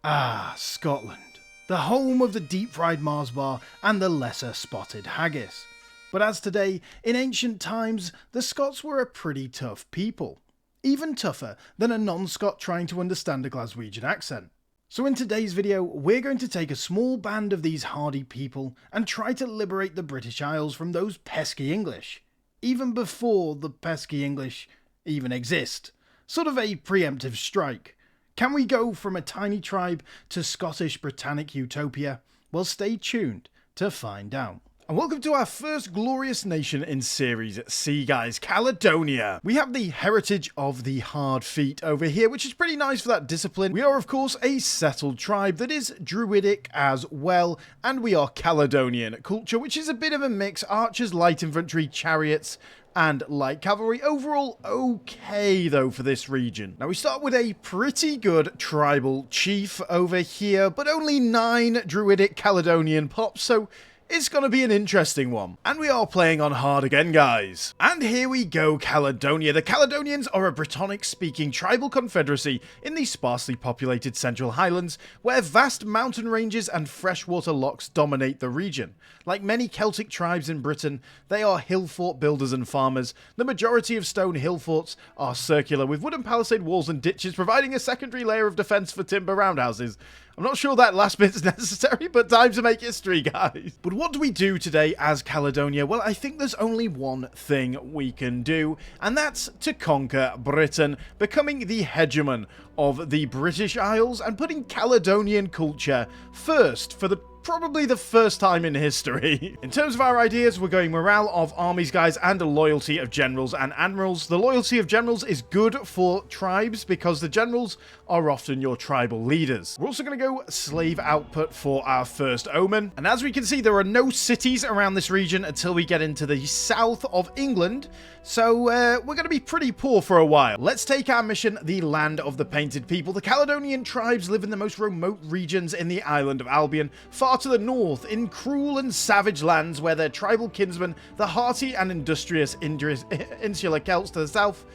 Ah, Scotland, the home of the deep-fried Mars bar and the lesser spotted haggis. But as today, in ancient times, the Scots were a pretty tough people. Even tougher than a non-Scot trying to understand a Glaswegian accent. So in today's video, we're going to take a small band of these hardy people and try to liberate the British Isles from those pesky English. Even before the pesky English even exist. Sort of a preemptive strike. Can we go from a tiny tribe to Scottish Britannic utopia? Well, stay tuned to find out. And welcome to our first glorious nation in Series C, guys, Caledonia. We have the heritage of the hard feet over here, which is pretty nice for that discipline. We are, of course, a settled tribe that is druidic as well, and we are Caledonian culture, which is a bit of a mix. Archers, light infantry, chariots, and light cavalry. Overall, okay, though, for this region. Now, we start with a pretty good tribal chief over here, but only 9 druidic Caledonian pops, so it's going to be an interesting one. And we are playing on hard again, guys. And here we go, Caledonia. The Caledonians are a Brittonic-speaking tribal confederacy in the sparsely populated Central Highlands, where vast mountain ranges and freshwater lochs dominate the region. Like many Celtic tribes in Britain, they are hill fort builders and farmers. The majority of stone hill forts are circular, with wooden palisade walls and ditches providing a secondary layer of defense for timber roundhouses. I'm not sure that last bit's necessary, but time to make history, guys. But what do we do today as Caledonia? Well, I think there's only one thing we can do, and that's to conquer Britain, becoming the hegemon of the British Isles and putting Caledonian culture first for probably the first time in history. In terms of our ideas, we're going morale of armies, guys, and a loyalty of generals and admirals. The loyalty of generals is good for tribes because the generals are often your tribal leaders. We're also going to go slave output for our first omen. And as we can see, there are no cities around this region until we get into the south of England. So we're going to be pretty poor for a while. Let's take our mission, the land of the painted people. The Caledonian tribes live in the most remote regions in the island of Albion, far to the north, in cruel and savage lands where their tribal kinsmen, the hearty and industrious insular Celts to the south,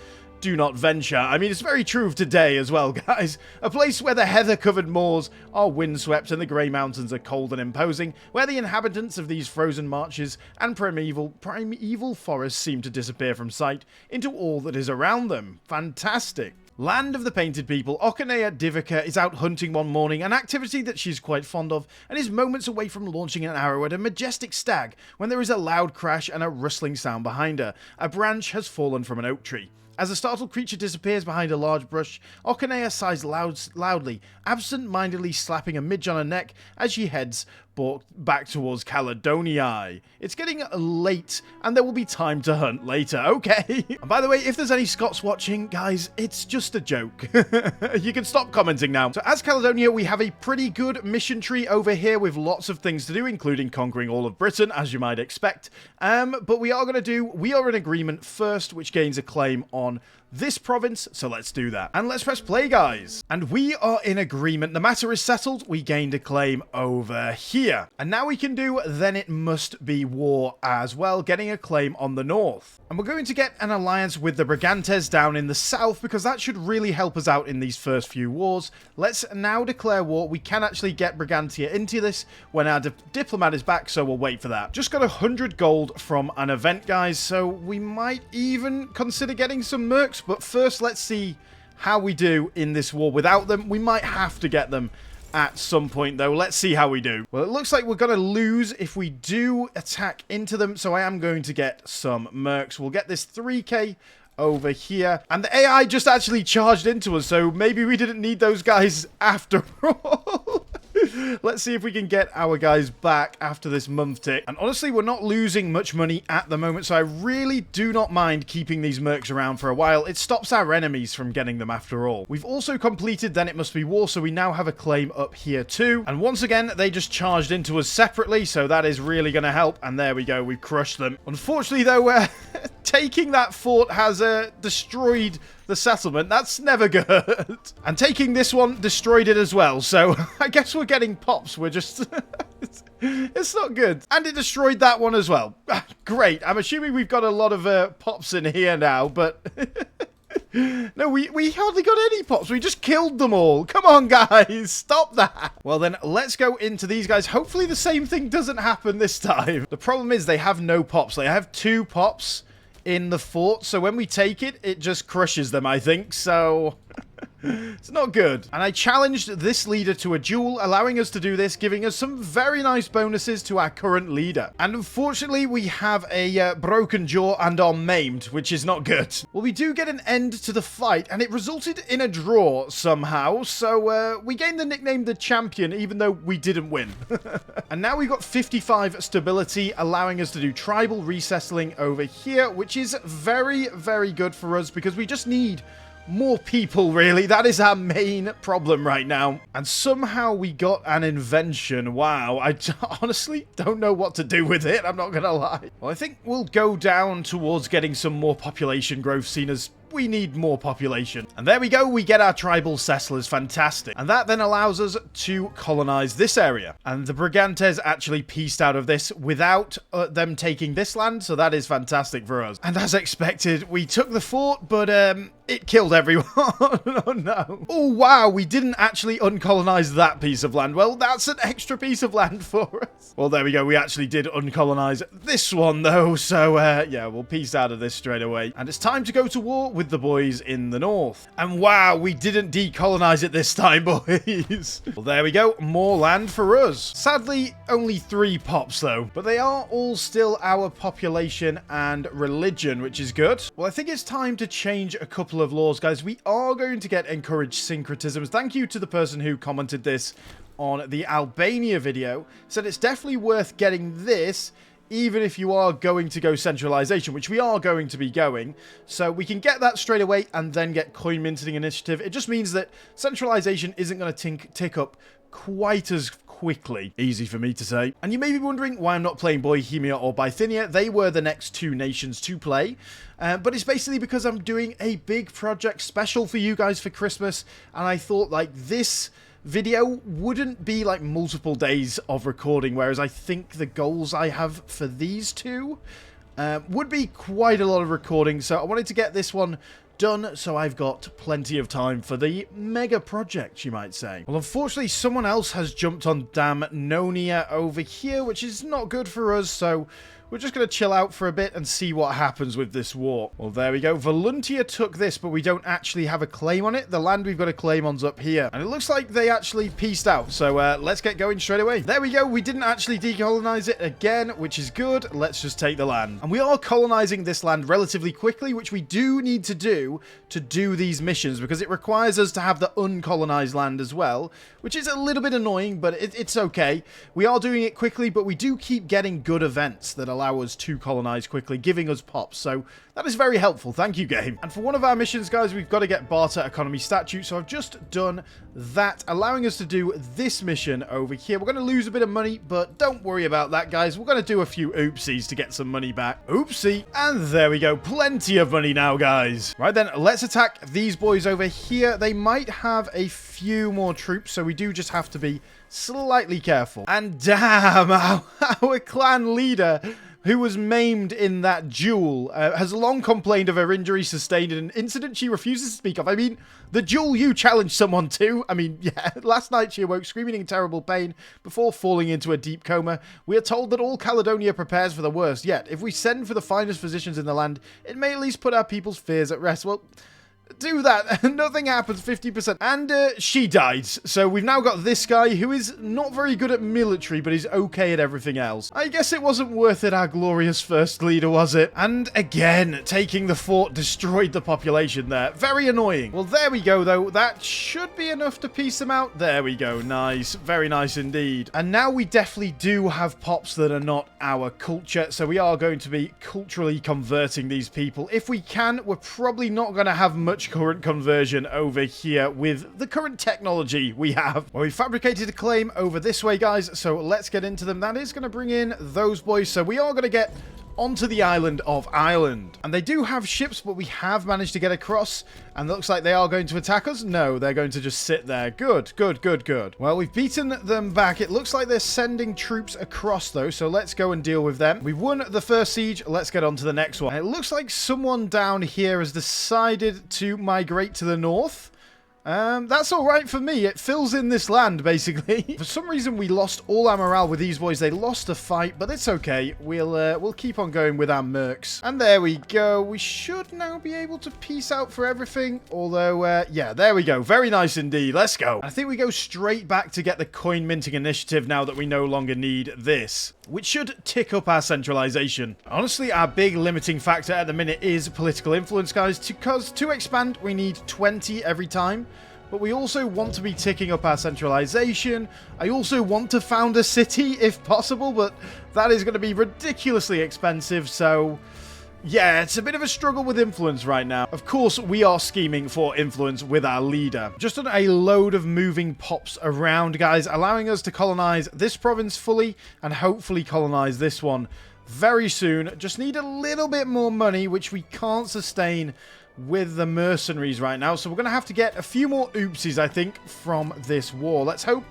do not venture. I mean, it's very true of today as well, guys. A place where the heather-covered moors are windswept and the grey mountains are cold and imposing, where the inhabitants of these frozen marches and primeval forests seem to disappear from sight into all that is around them. Fantastic. Land of the Painted People, Okanea Divica is out hunting one morning, an activity that she's quite fond of, and is moments away from launching an arrow at a majestic stag when there is a loud crash and a rustling sound behind her. A branch has fallen from an oak tree. As the startled creature disappears behind a large bush, Okanea sighs loudly, absent-mindedly slapping a midge on her neck as she heads back towards Caledonia. It's getting late, and there will be time to hunt later, okay? And by the way, if there's any Scots watching, guys, it's just a joke. You can stop commenting now. So as Caledonia, we have a pretty good mission tree over here with lots of things to do, including conquering all of Britain, as you might expect. But we are in agreement first, which gains a claim on this province, so let's do that. And let's press play, guys. And we are in agreement. The matter is settled. We gained a claim over here. And now we can do Then It Must Be War as well, getting a claim on the north. And we're going to get an alliance with the Brigantes down in the south, because that should really help us out in these first few wars. Let's now declare war. We can actually get Brigantia into this when our diplomat is back, so we'll wait for that. Just got 100 gold from an event, guys, so we might even consider getting some mercs. But first, let's see how we do in this war without them. We might have to get them at some point, though. Let's see how we do. Well, it looks like we're going to lose if we do attack into them, so I am going to get some mercs. We'll get this 3k over here. And the AI just actually charged into us, so maybe we didn't need those guys after all. Let's see if we can get our guys back after this month tick. And honestly, we're not losing much money at the moment, so I really do not mind keeping these mercs around for a while. It stops our enemies from getting them after all. We've also completed Then It Must Be War, so we now have a claim up here too. And once again, they just charged into us separately, so that is really going to help. And there we go, we've crushed them. Unfortunately, though, taking that fort has destroyed the settlement. That's never good. And taking this one destroyed it as well. So I guess we're getting pops. We're just... it's not good. And it destroyed that one as well. Great. I'm assuming we've got a lot of pops in here now, but... No, we hardly got any pops. We just killed them all. Come on, guys. Stop that. Well, then, let's go into these guys. Hopefully the same thing doesn't happen this time. The problem is they have no pops. They have 2 pops in the fort. So when we take it, it just crushes them, I think. So... it's not good. And I challenged this leader to a duel, allowing us to do this, giving us some very nice bonuses to our current leader. And unfortunately, we have a broken jaw and are maimed, which is not good. Well, we do get an end to the fight, and it resulted in a draw somehow. So we gained the nickname the champion, even though we didn't win. And now we've got 55 stability, allowing us to do tribal resettling over here, which is very, very good for us because we just need more people, really. That is our main problem right now. And somehow we got an invention. Wow. I honestly don't know what to do with it. I'm not going to lie. Well, I think we'll go down towards getting some more population growth, seen as we need more population. And there we go. We get our tribal settlers. Fantastic. And that then allows us to colonize this area. And the Brigantes actually pieced out of this without them taking this land. So that is fantastic for us. And as expected, we took the fort, but it killed everyone. Oh, no. Oh, wow. We didn't actually uncolonize that piece of land. Well, that's an extra piece of land for us. Well, there we go. We actually did uncolonize this one, though. So, yeah, we'll piece out of this straight away. And it's time to go to war with the boys in the north. And wow, we didn't decolonize it this time, boys. Well, there we go. More land for us. Sadly, only 3 pops, though. But they are all still our population and religion, which is good. Well, I think it's time to change a couple of laws, guys. We are going to get encouraged syncretisms. Thank you to the person who commented this on the Albania video. Said it's definitely worth getting this, even if you are going to go centralization, which we are going to be going. So we can get that straight away and then get coin minting initiative. It just means that centralization isn't going to tick up quite as quickly. Easy for me to say. And you may be wondering why I'm not playing Bohemia or Bithynia. They were the next 2 nations to play. But it's basically because I'm doing a big project special for you guys for Christmas. And I thought, like, this video wouldn't be like multiple days of recording, whereas I think the goals I have for these 2 would be quite a lot of recording. So I wanted to get this one done so I've got plenty of time for the mega project, you might say. Well, unfortunately, someone else has jumped on Damnonia over here, which is not good for us, so we're just going to chill out for a bit and see what happens with this war. Well, there we go. Volunteer took this, but we don't actually have a claim on it. The land we've got a claim on's up here. And it looks like they actually pieced out. So let's get going straight away. There we go. We didn't actually decolonize it again, which is good. Let's just take the land. And we are colonizing this land relatively quickly, which we do need to do these missions, because it requires us to have the uncolonized land as well, which is a little bit annoying, but it's okay. We are doing it quickly, but we do keep getting good events that allow us to colonize quickly, giving us pops. So that is very helpful. Thank you, game. And for one of our missions, guys, we've got to get barter economy statute. So I've just done that, allowing us to do this mission over here. We're going to lose a bit of money, but don't worry about that, guys. We're going to do a few oopsies to get some money back. Oopsie. And there we go. Plenty of money now, guys. Right then, let's attack these boys over here. They might have a few more troops, so we do just have to be slightly careful. And damn, our clan leader, who was maimed in that duel, has long complained of her injury sustained in an incident she refuses to speak of. I mean, the duel you challenged someone to. I mean, yeah, last night she awoke screaming in terrible pain before falling into a deep coma. We are told that all Caledonia prepares for the worst, yet if we send for the finest physicians in the land, it may at least put our people's fears at rest. Well, do that. Nothing happens. 50%. And she died. So we've now got this guy who is not very good at military, but is okay at everything else. I guess it wasn't worth it, our glorious first leader, was it? And again, taking the fort destroyed the population there. Very annoying. Well, there we go, though. That should be enough to piece them out. There we go. Nice. Very nice indeed. And now we definitely do have pops that are not our culture. So we are going to be culturally converting these people. If we can, we're probably not going to have much current conversion over here with the current technology we have. Well, we fabricated a claim over this way, guys, so let's get into them. That is going to bring in those boys, so we are going to get onto the island of Ireland. And they do have ships, but we have managed to get across. And it looks like they are going to attack us. No, they're going to just sit there. Good, good, good, good. Well, we've beaten them back. It looks like they're sending troops across, though. So let's go and deal with them. We've won the first siege. Let's get on to the next one. And it looks like someone down here has decided to migrate to the north. That's all right for me. It fills in this land, basically. For some reason, we lost all our morale with these boys. They lost a fight, but it's okay. We'll keep on going with our mercs. And there we go. We should now be able to peace out for everything. Although, yeah, there we go. Very nice indeed. Let's go. I think we go straight back to get the coin minting initiative now that we no longer need this, which should tick up our centralization. Honestly, our big limiting factor at the minute is political influence, guys, because to expand, we need 20 every time. But we also want to be ticking up our centralization. I also want to found a city, if possible, but that is going to be ridiculously expensive, so yeah, it's a bit of a struggle with influence right now. Of course, we are scheming for influence with our leader. Just done a load of moving pops around, guys, allowing us to colonize this province fully and hopefully colonize this one very soon. Just need a little bit more money, which we can't sustain with the mercenaries right now. So we're going to have to get a few more oopsies, I think, from this war. Let's hope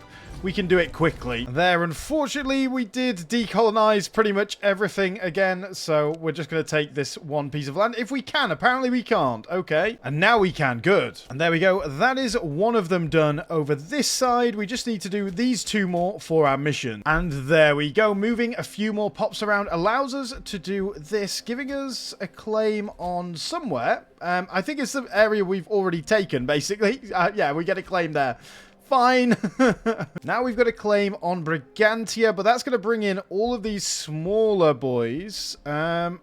we can do it quickly. There, unfortunately, we did decolonize pretty much everything again, so we're just going to take this one piece of land. If we can. Apparently we can't. Okay. And now we can. Good. And there we go. That is one of them done over this side. We just need to do these two more for our mission. And there we go. Moving a few more pops around allows us to do this, giving us a claim on somewhere. I think it's the area we've already taken, basically. Yeah, we get a claim there. Fine. Now we've got a claim on Brigantia, but that's going to bring in all of these smaller boys. I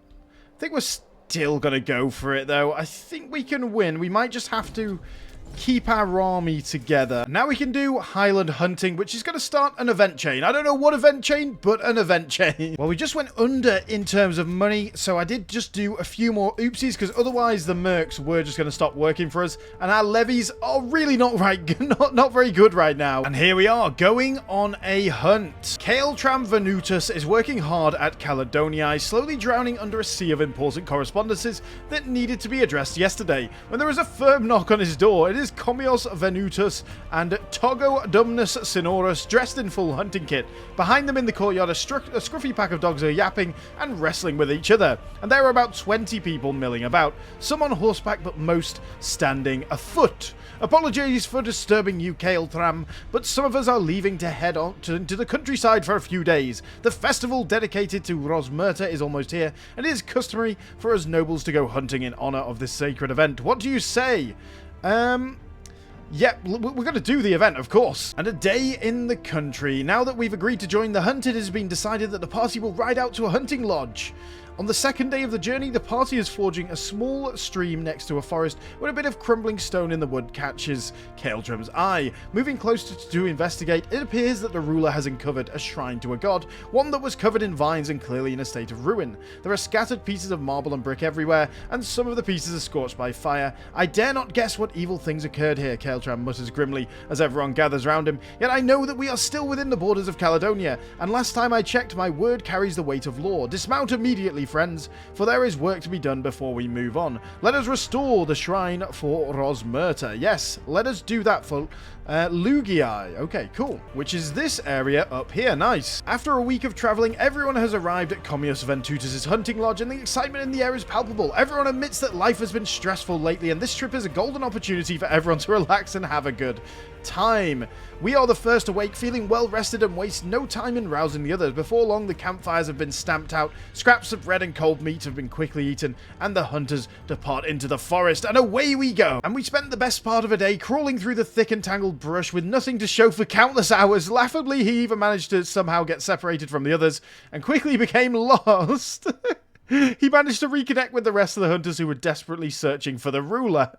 think we're still going to go for it, though. I think we can win. We might just have to keep our army together. Now we can do Highland hunting, which is going to start an event chain. I don't know what event chain, but an event chain. Well, we just went under in terms of money, so I did just do a few more oopsies, because otherwise the mercs were just going to stop working for us, and our levies are really not very good right now. And here we are, going on a hunt. Caeltram Venutus is working hard at Caledonia, slowly drowning under a sea of important correspondences that needed to be addressed yesterday. When there was a firm knock on his door, it is Comios Venutus and Togo Dumnus Sinorus dressed in full hunting kit. Behind them in the courtyard, a scruffy pack of dogs are yapping and wrestling with each other. And there are about 20 people milling about, some on horseback but most standing afoot. Apologies for disturbing you, Caeltram, but some of us are leaving to head on into the countryside for a few days. The festival dedicated to Rosmerta is almost here, and it is customary for us nobles to go hunting in honor of this sacred event. What do you say? Yeah, we're going to do the event, of course. And a day in the country. Now that we've agreed to join the hunt, it has been decided that the party will ride out to a hunting lodge. On the second day of the journey, the party is forging a small stream next to a forest where a bit of crumbling stone in the wood catches Caeltram's eye. Moving closer to investigate, it appears that the ruler has uncovered a shrine to a god, one that was covered in vines and clearly in a state of ruin. There are scattered pieces of marble and brick everywhere, and some of the pieces are scorched by fire. I dare not guess what evil things occurred here, Caeltram mutters grimly as everyone gathers round him. Yet I know that we are still within the borders of Caledonia, and last time I checked, my word carries the weight of law. Dismount immediately, friends, for there is work to be done before we move on. Let us restore the shrine for Rosmerta. Yes, let us do that for Lugii. Okay, cool. Which is this area up here. Nice. After a week of traveling, everyone has arrived at Comios Venutus' hunting lodge, and the excitement in the air is palpable. Everyone admits that life has been stressful lately, and this trip is a golden opportunity for everyone to relax and have a good time. We are the first awake, feeling well rested, and waste no time in rousing the others. Before long, the campfires have been stamped out, scraps of bread and cold meat have been quickly eaten, and the hunters depart into the forest, and away we go. And we spent the best part of a day crawling through the thick and tangled brush with nothing to show for countless hours. Laughably, he even managed to somehow get separated from the others, and quickly became lost. He managed to reconnect with the rest of the hunters who were desperately searching for the ruler.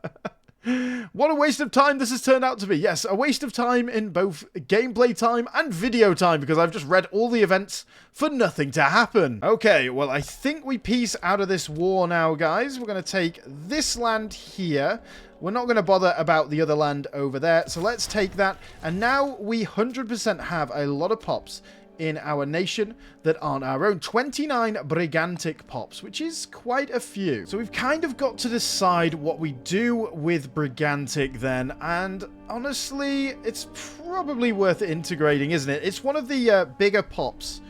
What a waste of time this has turned out to be. Yes, a waste of time in both gameplay time and video time, because I've just read all the events for nothing to happen. Okay, well, I think we peace out of this war now, guys. We're going to take this land here. We're not going to bother about the other land over there, so let's take that. And now we 100% have a lot of pops in our nation that aren't our own. 29 Brigantic pops, which is quite a few. So we've kind of got to decide what we do with Brigantic then, and honestly, it's probably worth integrating, isn't it? It's one of the bigger pops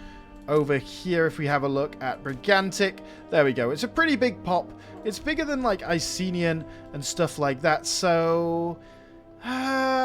over here. If we have a look at Brigantic, there we go. It's a pretty big pop. It's bigger than like Icenian and stuff like that, so...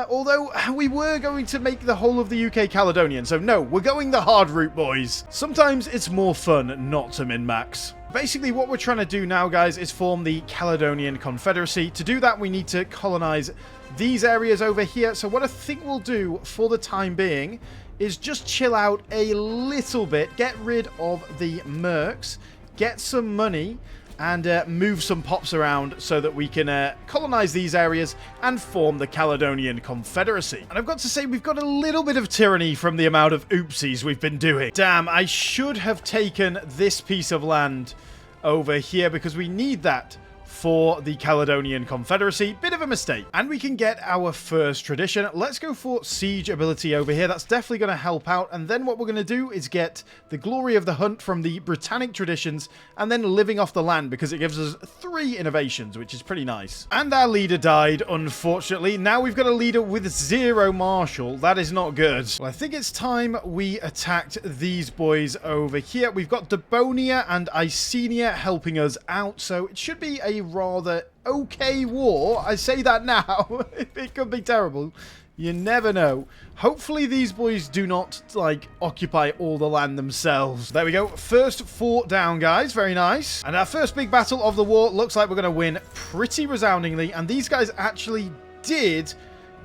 although we were going to make the whole of the UK Caledonian, so no, we're going the hard route, boys. Sometimes it's more fun not to min-max. Basically, what we're trying to do now, guys, is form the Caledonian Confederacy. To do that, we need to colonize these areas over here. So what I think we'll do for the time being is just chill out a little bit, get rid of the mercs, get some money, and move some pops around so that we can colonize these areas and form the Caledonian Confederacy. And I've got to say, we've got a little bit of tyranny from the amount of oopsies we've been doing. Damn, I should have taken this piece of land over here because we need that for the Caledonian Confederacy. Bit of a mistake. And we can get our first tradition. Let's go for siege ability over here. That's definitely going to help out. And then what we're going to do is get the glory of the hunt from the Britannic traditions and then living off the land because it gives us 3 innovations, which is pretty nice. And our leader died, unfortunately. Now we've got a leader with 0 marshal. That is not good. Well, I think it's time we attacked these boys over here. We've got Debonia and Icenia helping us out, so it should be a rather okay war. I say that now. It could be terrible. You never know. Hopefully these boys do not, like, occupy all the land themselves. There we go. First fort down, guys. Very nice. And our first big battle of the war looks like we're going to win pretty resoundingly. And these guys actually did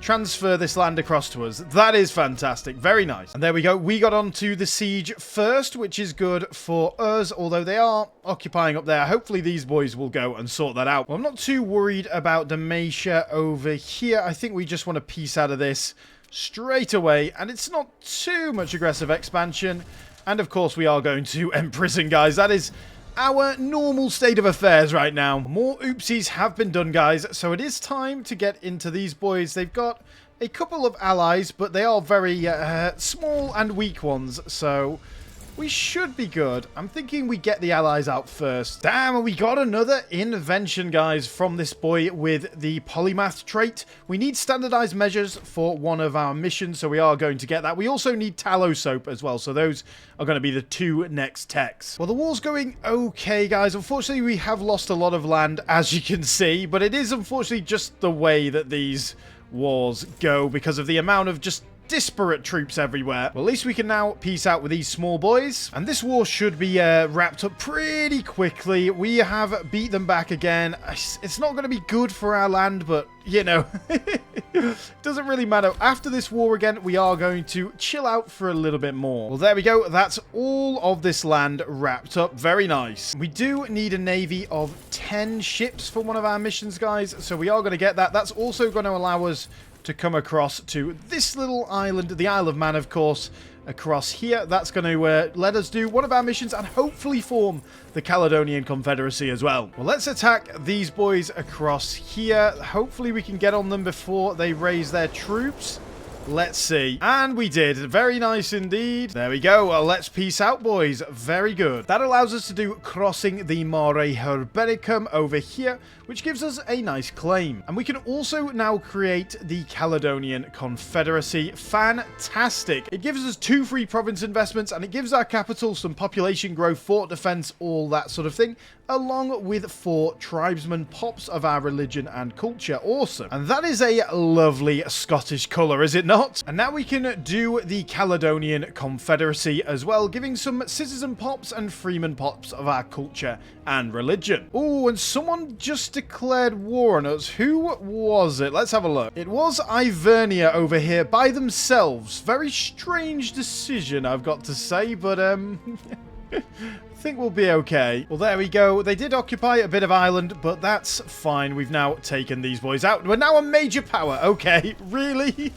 transfer this land across to us. That is fantastic. Very nice. And there we go. We got onto the siege first, which is good for us, although they are occupying up there. Hopefully these boys will go and sort that out. Well, I'm not too worried about Dalmatia over here. I think we just want to piece out of this straight away, and it's not too much aggressive expansion. And of course we are going to imprison, guys. That is our normal state of affairs right now. More oopsies have been done, guys, so it is time to get into these boys. They've got a couple of allies, but they are very small and weak ones, so we should be good. I'm thinking we get the allies out first. Damn, we got another invention, guys, from this boy with the polymath trait. We need standardized measures for one of our missions, so we are going to get that. We also need tallow soap as well, so those are going to be the 2 next techs. Well, the war's going okay, guys. Unfortunately, we have lost a lot of land, as you can see, but it is unfortunately just the way that these wars go because of the amount of just disparate troops everywhere. Well, at least we can now peace out with these small boys. And this war should be wrapped up pretty quickly. We have beat them back again. It's not going to be good for our land, but, you know, doesn't really matter. After this war again, we are going to chill out for a little bit more. Well, there we go. That's all of this land wrapped up. Very nice. We do need a navy of 10 ships for one of our missions, guys. So we are going to get that. That's also going to allow us to come across to this little island, the Isle of Man, of course, across here. That's going to let us do one of our missions and hopefully form the Caledonian Confederacy as well. Well, let's attack these boys across here. Hopefully we can get on them before they raise their troops. Let's see. And we did. Very nice indeed. There we go. Well, let's peace out, boys. Very good. That allows us to do crossing the Mare Herbericum over here, which gives us a nice claim. And we can also now create the Caledonian Confederacy. Fantastic. It gives us 2 free province investments, and it gives our capital some population growth, fort defense, all that sort of thing, along with 4 tribesmen pops of our religion and culture. Awesome. And that is a lovely Scottish colour, is it not? And now we can do the Caledonian Confederacy as well, giving some citizen pops and freeman pops of our culture and religion. Oh, and someone just declared war on us. Who was it? Let's have a look. It was Ivernia over here by themselves. Very strange decision, I've got to say, but I think we'll be okay. Well, there we go. They did occupy a bit of island, but that's fine. We've now taken these boys out. We're now a major power. Okay, really?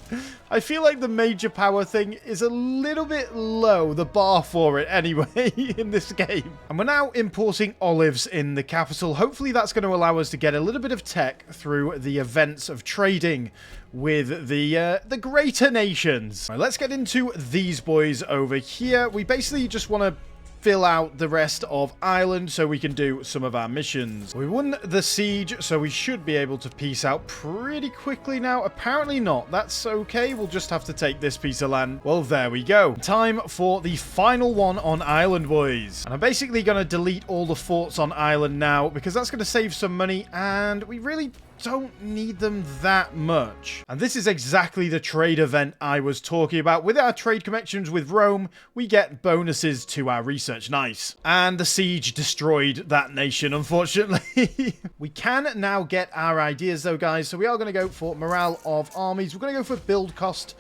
I feel like the major power thing is a little bit low, the bar for it anyway, in this game. And we're now importing olives in the capital. Hopefully that's going to allow us to get a little bit of tech through the events of trading with the greater nations. All right, let's get into these boys over here. We basically just want to fill out the rest of Ireland so we can do some of our missions. We won the siege, so we should be able to peace out pretty quickly now. Apparently not. That's okay. We'll just have to take this piece of land. Well, there we go. Time for the final one on Ireland, boys. And I'm basically going to delete all the forts on Ireland now because that's going to save some money, and we really don't need them that much. And this is exactly the trade event I was talking about. With our trade connections with Rome, we get bonuses to our research. Nice. And the siege destroyed that nation, unfortunately. We can now get our ideas though, guys. So we are going to go for morale of armies. We're going to go for build cost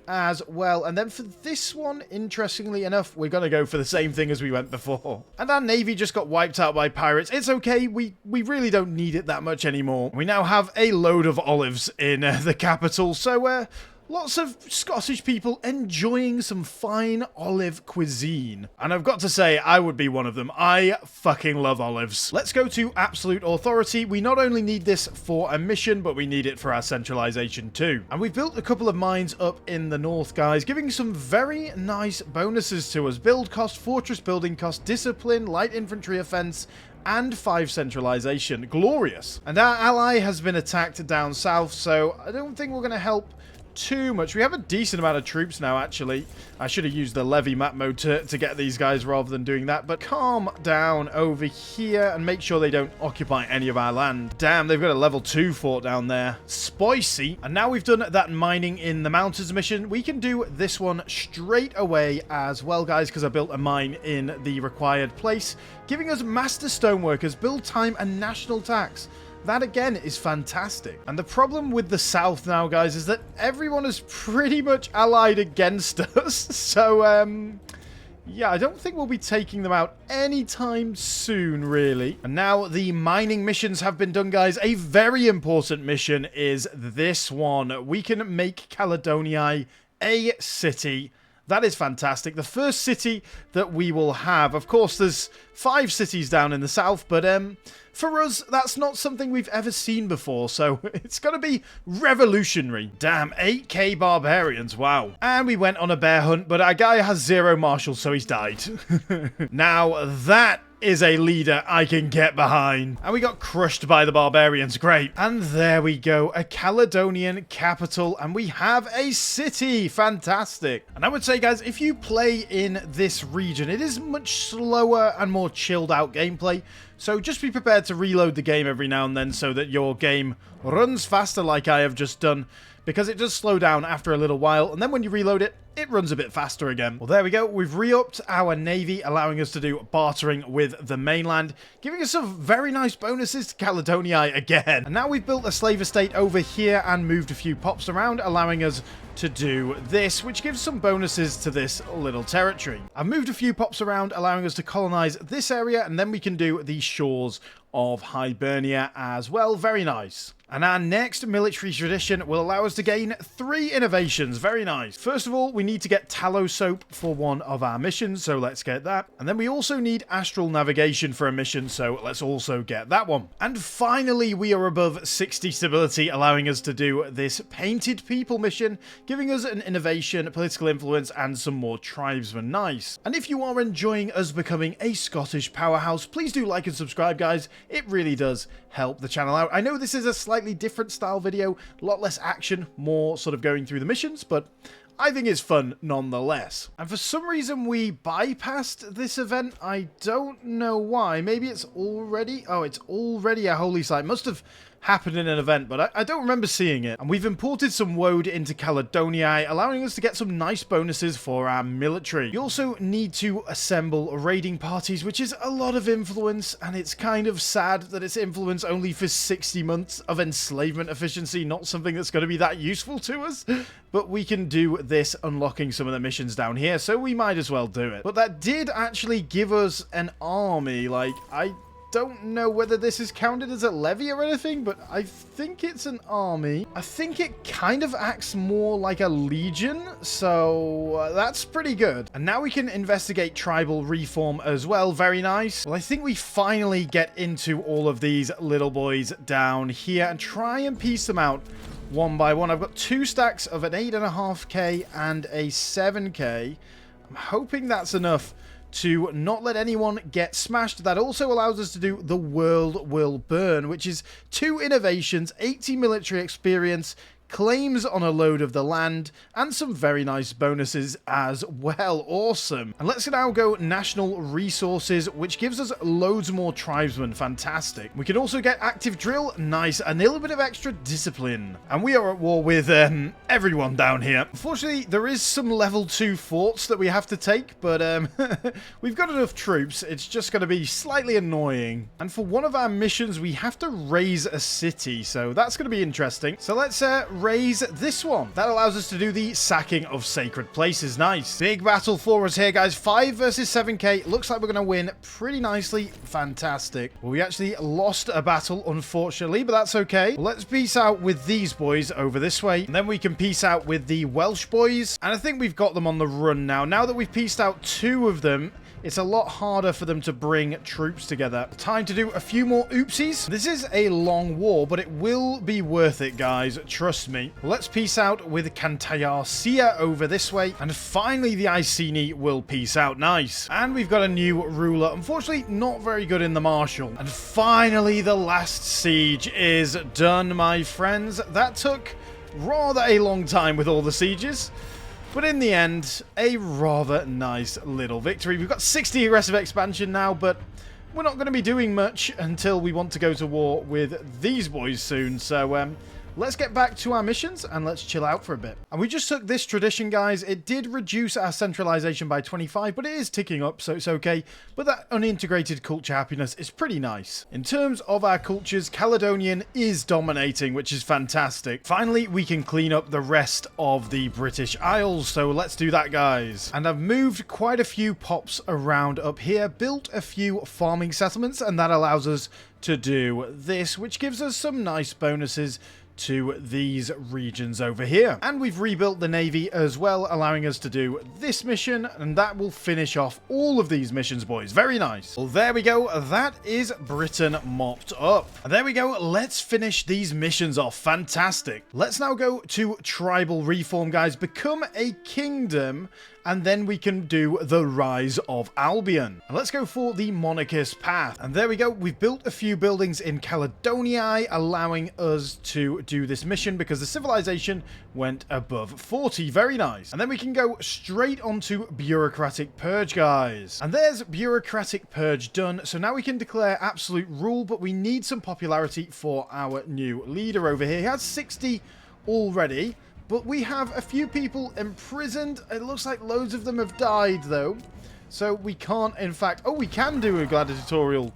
as well. And then for this one, interestingly enough, we're going to go for the same thing as we went before. And our navy just got wiped out by pirates. It's okay. We really don't need it that much anymore. We now have a load of olives in the capital. So, lots of Scottish people enjoying some fine olive cuisine. And I've got to say, I would be one of them. I fucking love olives. Let's go to absolute authority. We not only need this for a mission, but we need it for our centralization too. And we've built a couple of mines up in the north, guys, giving some very nice bonuses to us. Build cost, fortress building cost, discipline, light infantry offense, and 5 centralization. Glorious. And our ally has been attacked down south, so I don't think we're going to help too much. We have a decent amount of troops now, actually. I should have used the levy map mode to get these guys rather than doing that. But calm down over here and make sure they don't occupy any of our land. Damn, they've got a level 2 fort down there. Spicy. And now we've done that mining in the mountains mission, we can do this one straight away as well, guys, because I built a mine in the required place, giving us master stoneworkers, build time, and national tax. That, again, is fantastic. And the problem with the south now, guys, is that everyone is pretty much allied against us. So, yeah, I don't think we'll be taking them out anytime soon, really. And now the mining missions have been done, guys. A very important mission is this one. We can make Caledonia a city. That is fantastic. The first city that we will have. Of course, there's 5 cities down in the south, but for us, that's not something we've ever seen before, so it's going to be revolutionary. Damn, 8k barbarians, wow. And we went on a bear hunt, but our guy has 0 marshals, so he's died. Now, that is a leader I can get behind. And we got crushed by the barbarians. Great. And there we go. A Caledonian capital. And we have a city. Fantastic. And I would say, guys, if you play in this region, it is much slower and more chilled out gameplay. So just be prepared to reload the game every now and then so that your game runs faster like I have just done. Because it does slow down after a little while. And then when you reload it, it runs a bit faster again. Well, there we go. We've re-upped our navy, allowing us to do bartering with the mainland, giving us some very nice bonuses to Caledonia again. And now we've built a slave estate over here and moved a few pops around, allowing us to do this, which gives some bonuses to this little territory. I've moved a few pops around, allowing us to colonize this area, and then we can do the shores of Hibernia as well. Very nice. And our next military tradition will allow us to gain 3 innovations. Very nice. First of all, we need to get tallow soap for one of our missions, so let's get that. And then we also need astral navigation for a mission, so let's also get that one. And finally, we are above 60 stability, allowing us to do this painted people mission, giving us an innovation, political influence, and some more tribesmen. Nice. And if you are enjoying us becoming a Scottish powerhouse, please do like and subscribe, guys. It really does help the channel out. I know this is a slightly different style video, a lot less action, more sort of going through the missions, but I think it's fun nonetheless. And for some reason we bypassed this event. I don't know why. Maybe it's already... Oh, it's already a holy site. Must have happened in an event, but I don't remember seeing it. And we've imported some woad into Caledonia, allowing us to get some nice bonuses for our military. You also need to assemble raiding parties, which is a lot of influence, and it's kind of sad that it's influence only for 60 months of enslavement efficiency, not something that's going to be that useful to us. But we can do this unlocking some of the missions down here, so we might as well do it. But that did actually give us an army. Like, I don't know whether this is counted as a levy or anything, but I think it's an army. I think it kind of acts more like a legion, so that's pretty good. And now we can investigate tribal reform as well. Very nice. Well, I think we finally get into all of these little boys down here and try and piece them out one by one. I've got 2 stacks of an 8.5k and a 7k. I'm hoping that's enough to not let anyone get smashed. That also allows us to do the world will burn, which is 2 innovations, 80 military experience, claims on a load of the land, and some very nice bonuses as well. Awesome. And let's now go national resources, which gives us loads more tribesmen. Fantastic. We can also get active drill. Nice. And a little bit of extra discipline. And we are at war with everyone down here. Unfortunately, there is some level 2 forts that we have to take, but we've got enough troops. It's just going to be slightly annoying. And for one of our missions, we have to raise a city, so that's going to be interesting. So let's raise this one. That allows us to do the sacking of sacred places. Nice. Big battle for us here, guys. 5 versus 7k. Looks like we're going to win pretty nicely. Fantastic. Well, we actually lost a battle, unfortunately, but that's okay. Well, let's peace out with these boys over this way. And then we can peace out with the Welsh boys. And I think we've got them on the run now. Now that we've pieced out 2 of them, it's a lot harder for them to bring troops together. Time to do a few more oopsies. This is a long war, but it will be worth it, guys. Trust me. Well, let's peace out with Cantayarcia over this way. And finally, the Iceni will peace out. Nice. And we've got a new ruler. Unfortunately, not very good in the martial. And finally, the last siege is done, my friends. That took rather a long time with all the sieges. But in the end, a rather nice little victory. We've got 60 aggressive expansion now, but we're not going to be doing much until we want to go to war with these boys soon. So, let's get back to our missions and let's chill out for a bit. And we just took this tradition, guys. It did reduce our centralization by 25, but it is ticking up, so it's okay. But that unintegrated culture happiness is pretty nice. In terms of our cultures, Caledonian is dominating, which is fantastic. Finally, we can clean up the rest of the British Isles, so let's do that, guys. And I've moved quite a few pops around up here, built a few farming settlements, and that allows us to do this, which gives us some nice bonuses to these regions over here. And we've rebuilt the navy as well, allowing us to do this mission, and that will finish off all of these missions, boys. Very nice. Well, there we go. That is Britain mopped up. And there we go. Let's finish these missions off. Fantastic. Let's now go to tribal reform, guys. Become a kingdom, and then we can do the rise of Albion. And let's go for the monarchist path. And there we go. We've built a few buildings in Caledonia, allowing us to do this mission because the civilization went above 40. Very nice. And then we can go straight onto bureaucratic purge, guys. And there's bureaucratic purge done. So now we can declare absolute rule, but we need some popularity for our new leader over here. He has 60 already. But we have a few people imprisoned. It looks like loads of them have died, though. So we can't, in fact... Oh, we can do a gladiatorial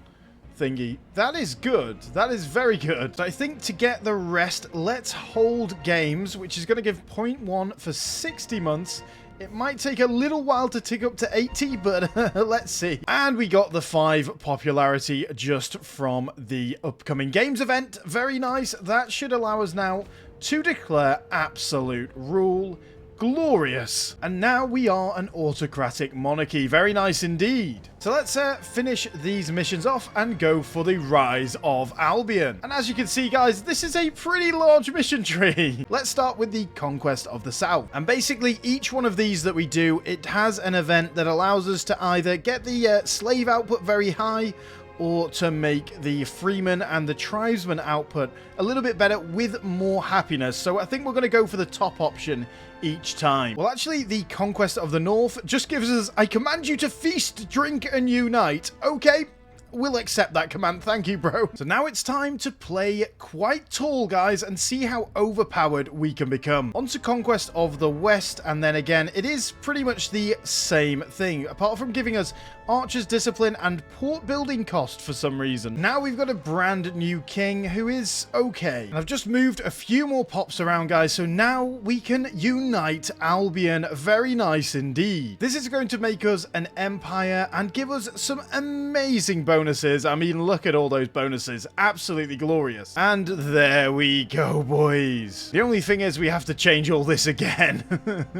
thingy. That is good. That is very good. So I think to get the rest, let's hold games, which is going to give 0.1 for 60 months. It might take a little while to tick up to 80, but let's see. And we got the 5 popularity just from the upcoming games event. Very nice. That should allow us now to declare absolute rule. Glorious. And now we are an autocratic monarchy. Very nice indeed. So let's finish these missions off and go for the rise of Albion. And as you can see, guys, this is a pretty large mission tree. Let's start with the conquest of the south. And basically each one of these that we do, it has an event that allows us to either get the slave output very high, or to make the freeman and the tribesman output a little bit better with more happiness. So I think we're going to go for the top option each time. Well, actually, the conquest of the north just gives us, I command you to feast, drink, and unite. Okay, we'll accept that command. Thank you, bro. So now it's time to play quite tall, guys, and see how overpowered we can become. On to Conquest of the West, and then again, it is pretty much the same thing, apart from giving us Archer's Discipline and Port Building Cost for some reason. Now we've got a brand new king who is okay. And I've just moved a few more pops around, guys, so now we can unite Albion. Very nice indeed. This is going to make us an empire and give us some amazing bonuses. I mean, look at all those bonuses. Absolutely glorious. And there we go, boys. The only thing is we have to change all this again.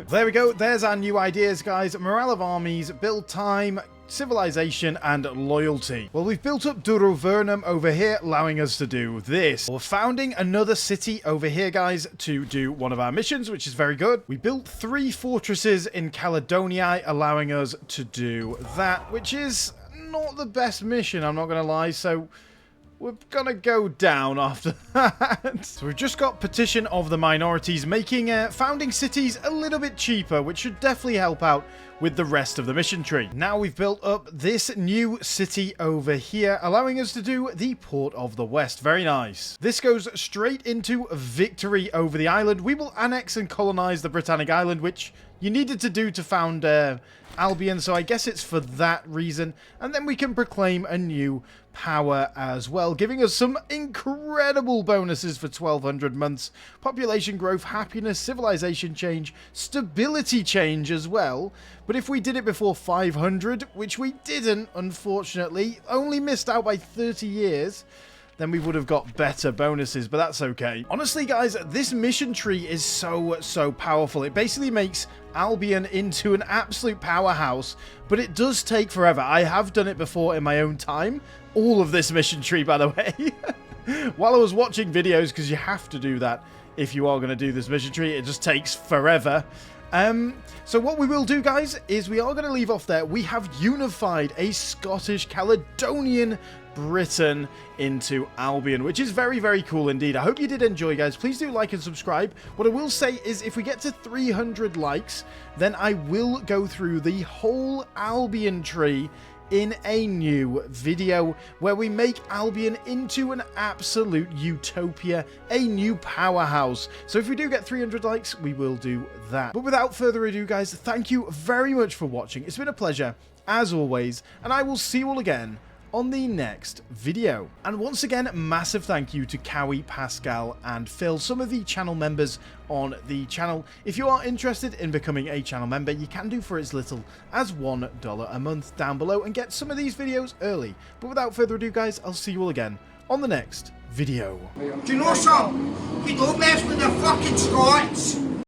There we go. There's our new ideas, guys. Morale of armies, build time, civilization, and loyalty. Well, we've built up Durovernum over here, allowing us to do this. We're founding another city over here, guys, to do one of our missions, which is very good. We built 3 fortresses in Caledonia, allowing us to do that, which is not the best mission, I'm not going to lie, so we're going to go down after that. So we've just got Petition of the Minorities, making founding cities a little bit cheaper, which should definitely help out with the rest of the mission tree. Now we've built up this new city over here, allowing us to do the Port of the West. Very nice. This goes straight into victory over the island. We will annex and colonize the Britannic Island, which you needed to do to found Albion, so I guess it's for that reason. And then we can proclaim a new power as well, giving us some incredible bonuses for 1200 months. Population growth, happiness, civilization change, stability change as well. But if we did it before 500, which we didn't, unfortunately, only missed out by 30 years, then we would have got better bonuses, but that's okay. Honestly, guys, this mission tree is so powerful. It basically makes Albion into an absolute powerhouse, but it does take forever. I have done it before in my own time. All of this mission tree, by the way. While I was watching videos, because you have to do that if you are going to do this mission tree. It just takes forever. So what we will do, guys, is we are going to leave off there. We have unified a Scottish Caledonian Britain into Albion, which is very cool indeed. I hope you did enjoy, guys. Please do like and subscribe. What I will say is if we get to 300 likes, then I will go through the whole Albion tree in a new video where we make Albion into an absolute utopia, a new powerhouse. So if we do get 300 likes, we will do that. But without further ado, guys, thank you very much for watching. It's been a pleasure, as always, and I will see you all again on the next video. And once again, massive thank you to Cowie, Pascal, and Phil, some of the channel members on the channel. If you are interested in becoming a channel member, you can do for as little as $1 a month down below and get some of these videos early. But without further ado, guys, I'll see you all again on the next video. Do you know something? We don't mess with the fucking Scots.